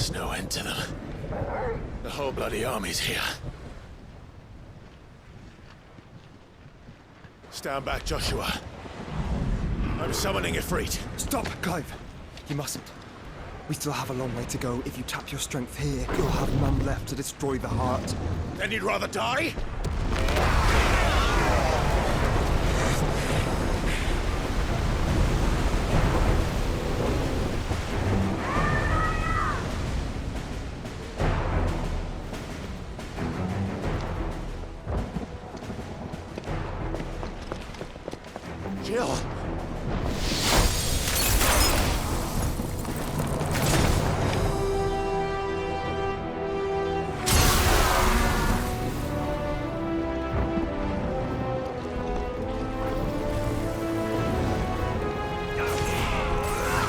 There's no end to them. The whole bloody army's here. Stand back, Joshua. I'm summoning Ifrit. Stop, Clive! You mustn't. We still have a long way to go. If you tap your strength here, you'll have none left to destroy the heart. Then you'd rather die? Jill!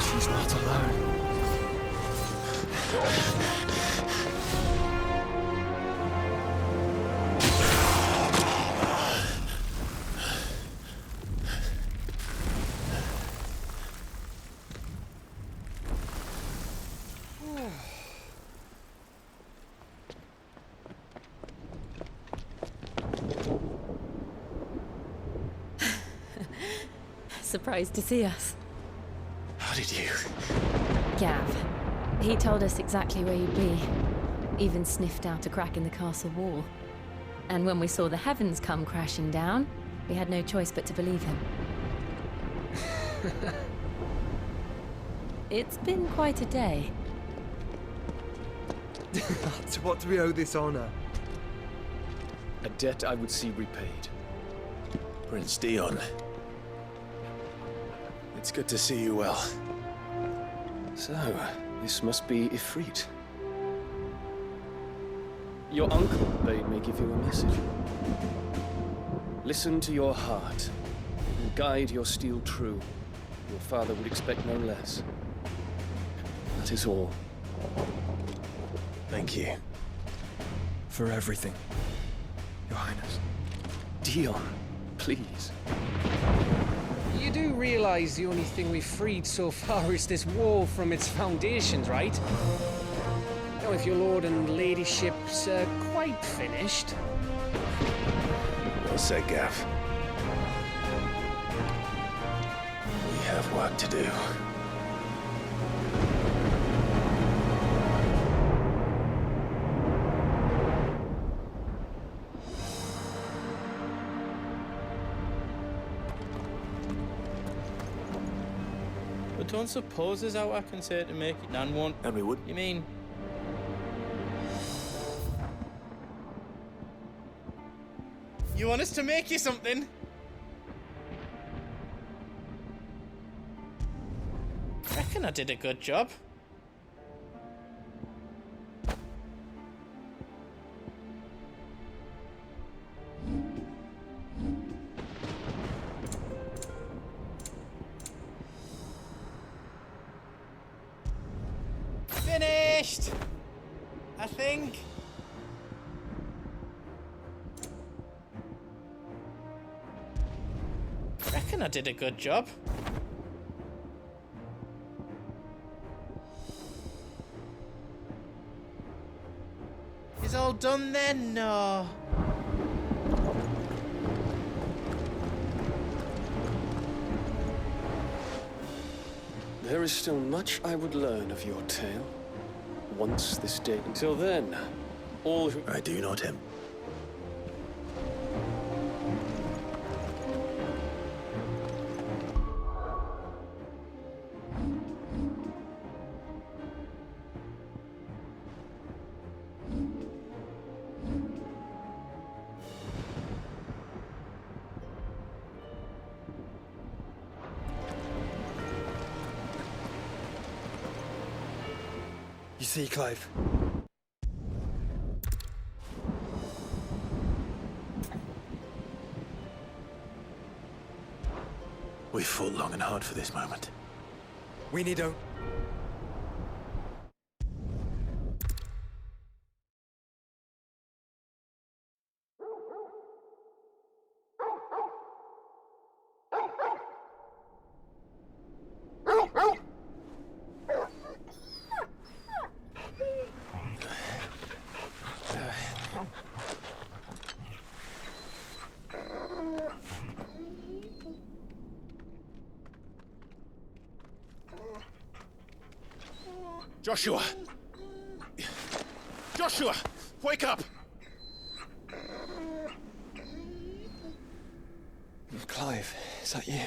She's not alone. Surprised to see us. How did you? Gav. He told us exactly where you'd be. Even sniffed out a crack in the castle wall. And when we saw the heavens come crashing down, we had no choice but to believe him. It's been quite a day. To what do we owe this honor? A debt I would see repaid. Prince Dion. It's good to see you well. So, this must be Ifrit. Your uncle bade me give you a message. Listen to your heart, and guide your steel true. Your father would expect no less. That is all. Thank you. For everything, Your Highness. Dion, please. You do realize the only thing we've freed so far is this wall from its foundations, right? Now, if your lord and ladyship's quite finished... Well said, Gav. We have work to do. But don't suppose there's out I can say to make it Nan won't. And we would. You mean? You want us to make you something? Reckon I did a good job. Finished! I think. Reckon I did a good job. Is all done then? No. There is still much I would learn of your tale. Once this day. Until then, all who... I do not him. You see, Clive? We fought long and hard for this moment. We need a... Joshua! Joshua! Wake up! Clive, is that you?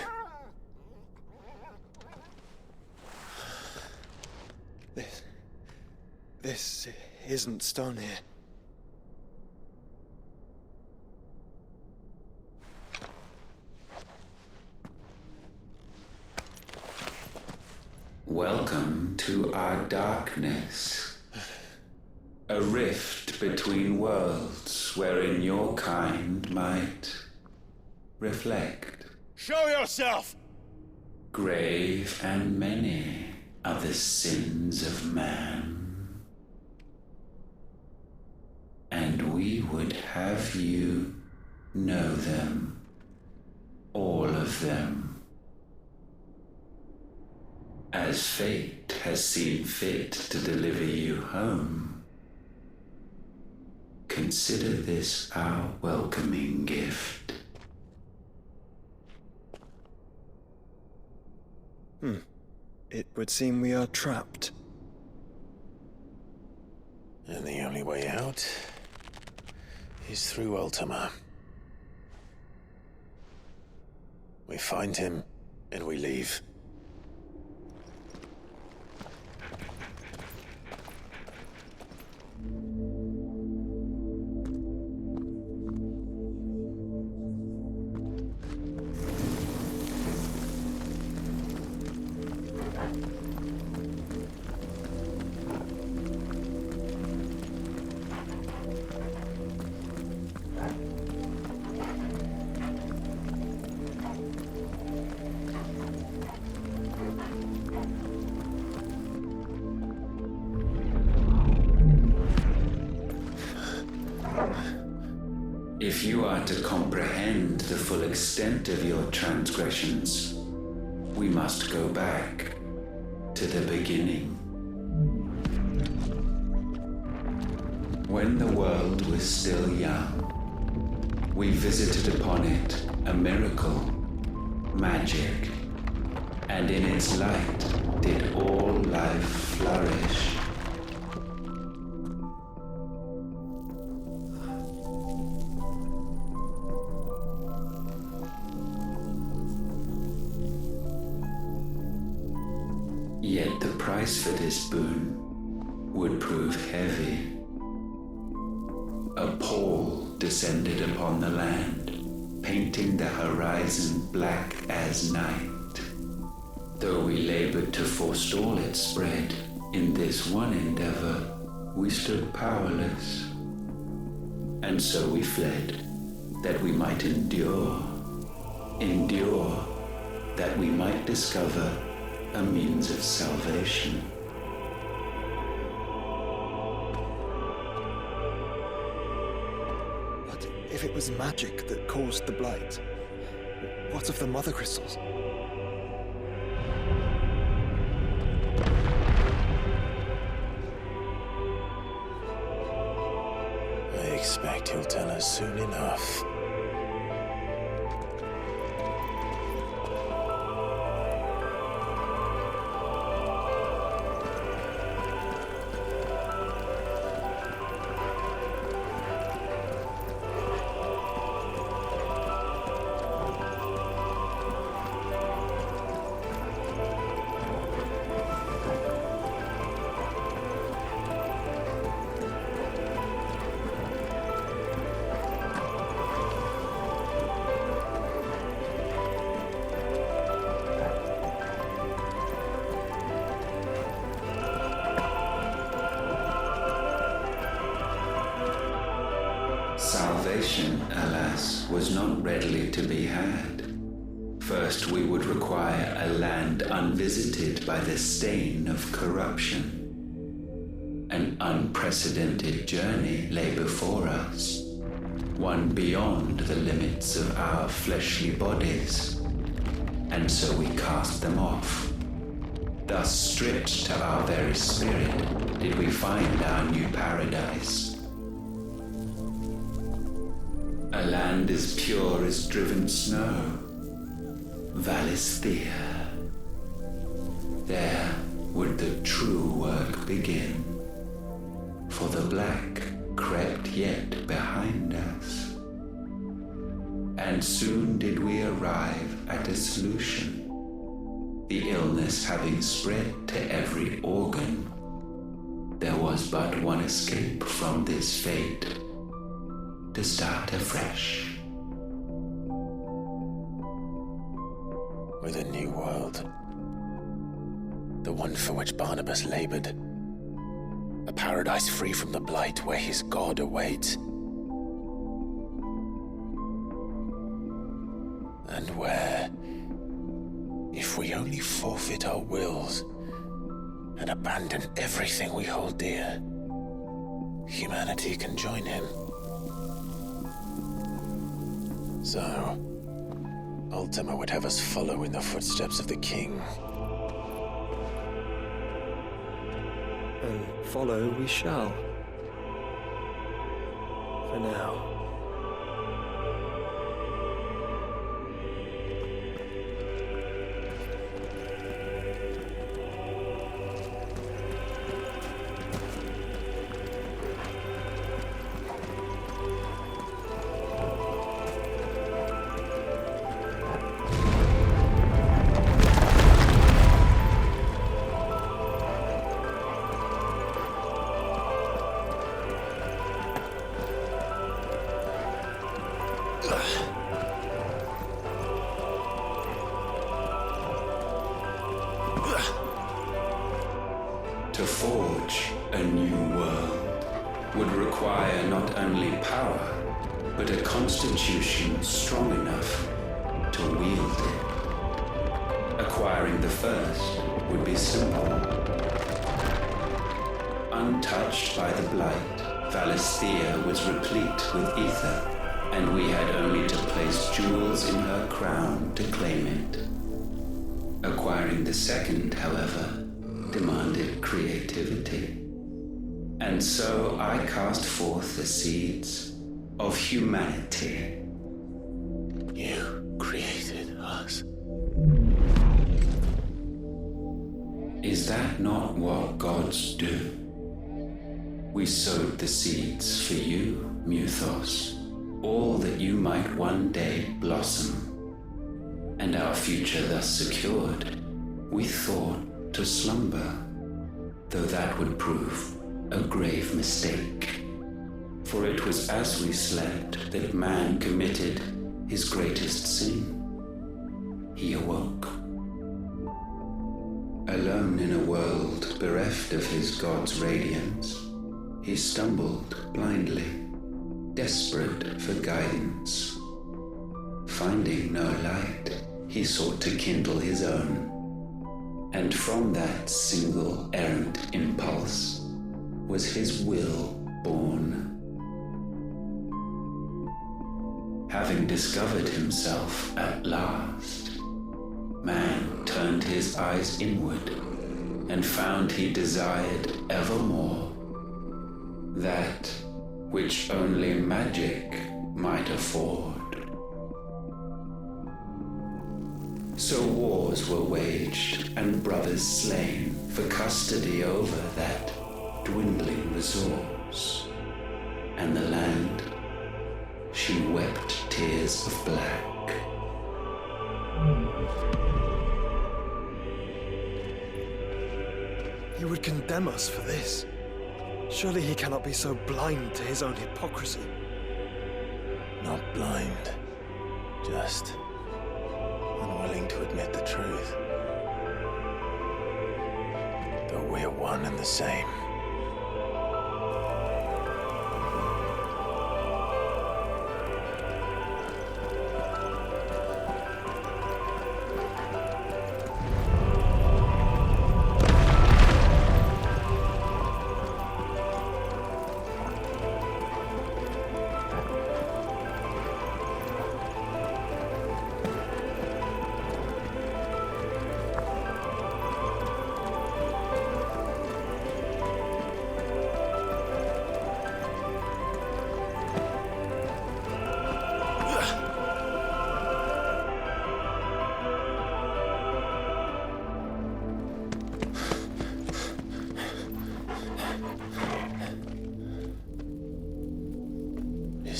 This isn't stone here. Welcome to our darkness. A rift between worlds wherein your kind might reflect. Show yourself! Grave and many are the sins of man. And we would have you know them. All of them. As fate has seen fit to deliver you home, consider this our welcoming gift. It would seem we are trapped. And the only way out is through Ultima. We find him, and we leave. If you are to comprehend the full extent of your transgressions, we must go back to the beginning. When the world was still young, we visited upon it a miracle, magic, and in its light did all life flourish. Yet the price for this boon would prove heavy. A pall descended upon the land, painting the horizon black as night. Though we labored to forestall its spread, in this one endeavor we stood powerless. And so we fled, that we might endure, that we might discover a means of salvation. But if it was magic that caused the blight, what of the mother crystals? I expect he'll tell us soon enough. Salvation, alas, was not readily to be had. First, we would require a land unvisited by the stain of corruption. An unprecedented journey lay before us, one beyond the limits of our fleshly bodies. And so we cast them off. Thus, stripped to our very spirit, did we find our new paradise. A land as pure as driven snow, Valisthea. There, would the true work begin. For the black crept yet behind us. And soon did we arrive at a solution. The illness having spread to every organ, there was but one escape from this fate, to start afresh. With a new world. The one for which Barnabas labored. A paradise free from the blight where his God awaits. And where, if we only forfeit our wills and abandon everything we hold dear, humanity can join him. So, Ultima would have us follow in the footsteps of the king. And follow we shall. For now. To forge a new world would require not only power, but a constitution strong enough to wield it. Acquiring the first would be simple. Untouched by the blight, Valisthea was replete with ether, and we had only to place jewels in her crown to claim it. Acquiring the second, however, demanded creativity. And so I cast forth the seeds of humanity. You created us. Is that not what gods do? We sowed the seeds for you, Muthos, all that you might one day blossom. And our future thus secured, we thought to slumber, though that would prove a grave mistake. For it was as we slept that man committed his greatest sin. He awoke. Alone in a world bereft of his God's radiance, he stumbled blindly, desperate for guidance. Finding no light, he sought to kindle his own. And from that single errant impulse was his will born. Having discovered himself at last, man turned his eyes inward and found he desired evermore that which only magic might afford. So wars were waged and brothers slain for custody over that dwindling resource. And the land, she wept tears of black. He would condemn us for this. Surely he cannot be so blind to his own hypocrisy. Not blind, just unwilling to admit the truth. Though we're one and the same.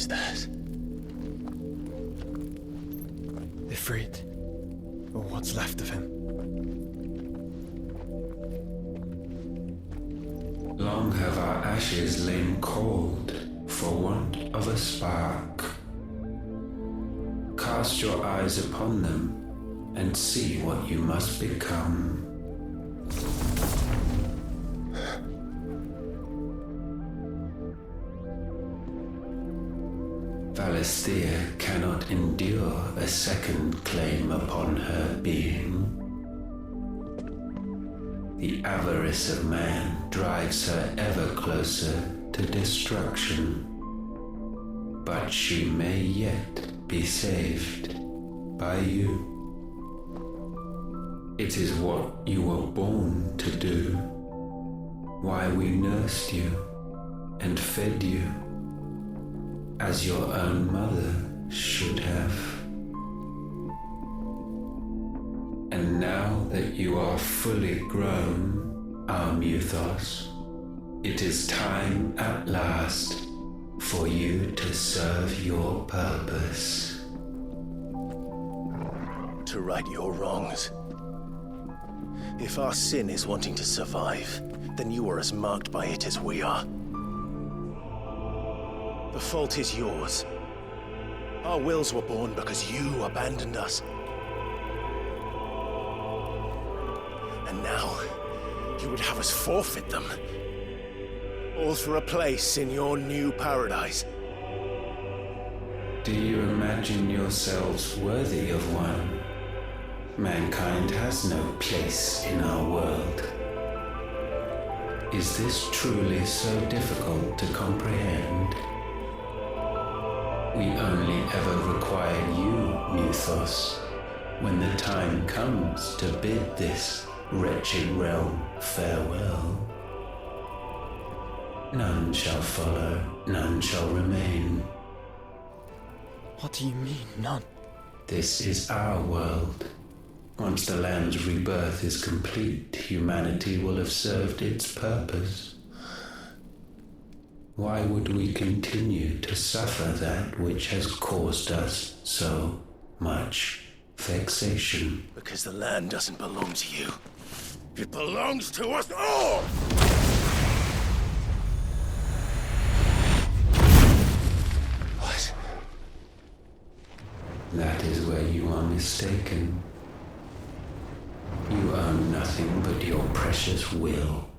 is that? Ifrit. Or what's left of him. Long have our ashes lain cold for want of a spark. Cast your eyes upon them and see what you must become. Valisthea cannot endure a second claim upon her being. The avarice of man drives her ever closer to destruction. But she may yet be saved by you. It is what you were born to do, why we nursed you and fed you, as your own mother should have. And now that you are fully grown, our Muthos, it is time at last for you to serve your purpose. To right your wrongs. If our sin is wanting to survive, then you are as marked by it as we are. The fault is yours. Our wills were born because you abandoned us. And now, you would have us forfeit them. All for a place in your new paradise. Do you imagine yourselves worthy of one? Mankind has no place in our world. Is this truly so difficult to comprehend? We only ever require you, Muthos, when the time comes to bid this wretched realm farewell. None shall follow, none shall remain. What do you mean, none? This is our world. Once the land's rebirth is complete, humanity will have served its purpose. Why would we continue to suffer that which has caused us so much vexation? Because the land doesn't belong to you. It belongs to us all! What? That is where you are mistaken. You own nothing but your precious will.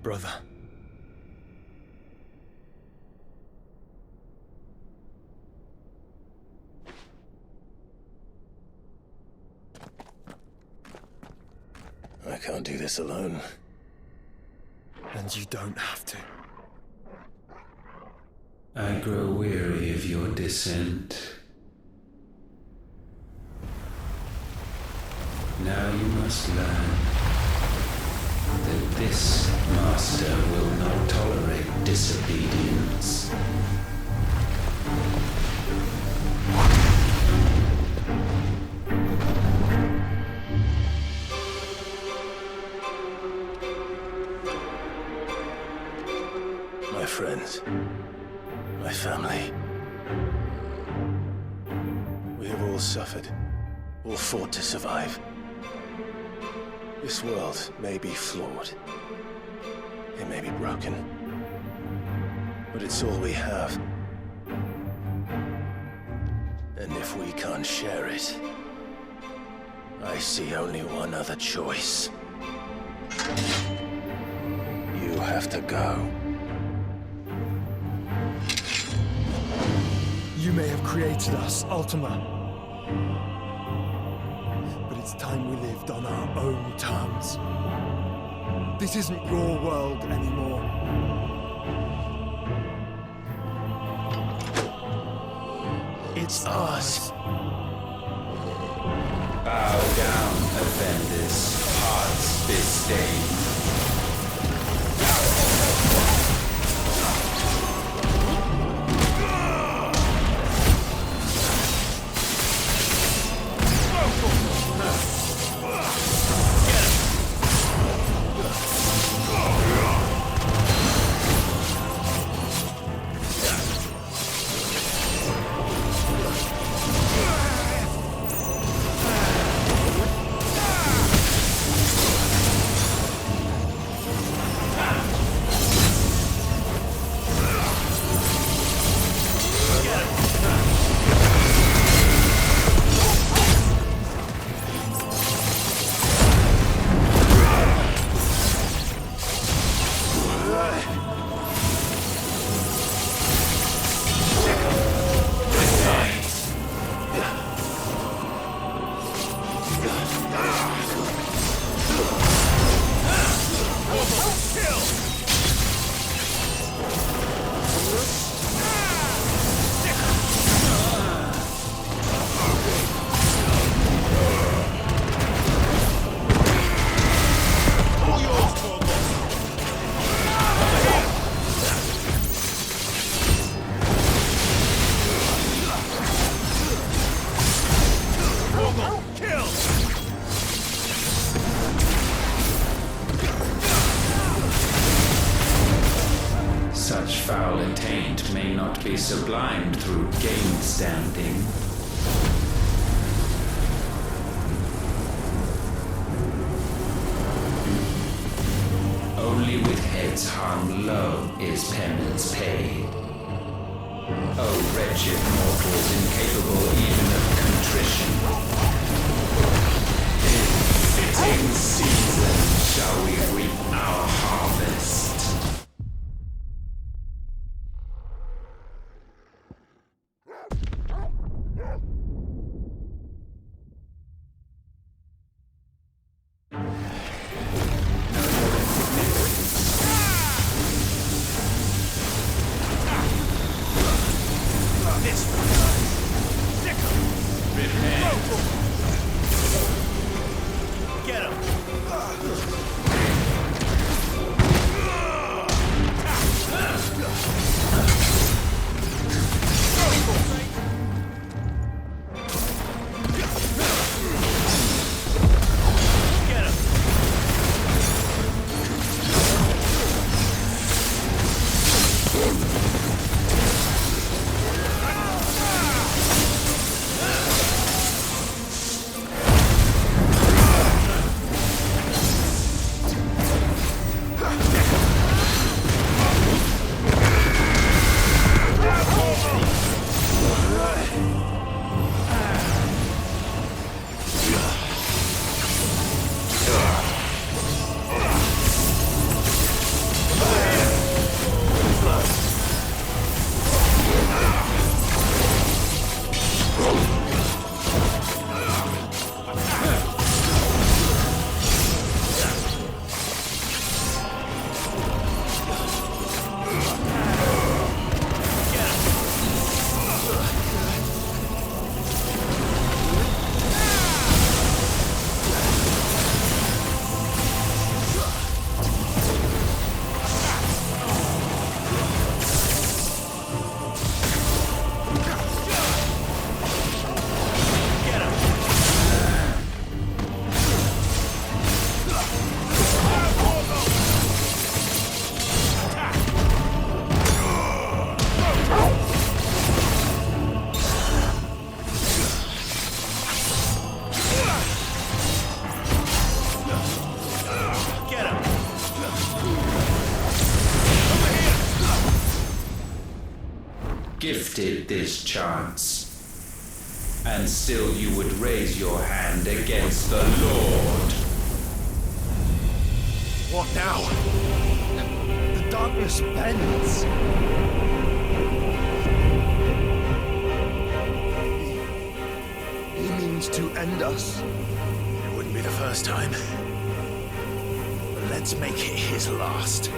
Brother. I can't do this alone. And you don't have to. I grow weary of your dissent. Now you must learn that this master will not tolerate disobedience. My friends, my family. We have all suffered, all fought to survive. This world may be flawed. It may be broken. But it's all we have. And if we can't share it, I see only one other choice. You have to go. You may have created us, Ultima. But it's time we lived on our own terms. This isn't your world anymore. It's ours. Bow down, offenders, hearts disdain. be sublimed through game standing. Only with heads hung low is penance paid. Oh, wretched mortals, incapable even of contrition. In fitting season shall we reap our harvest. Gifted this chance, and still you would raise your hand against the Lord. What now? The darkness bends. He means to end us. It wouldn't be the first time. But let's make it his last.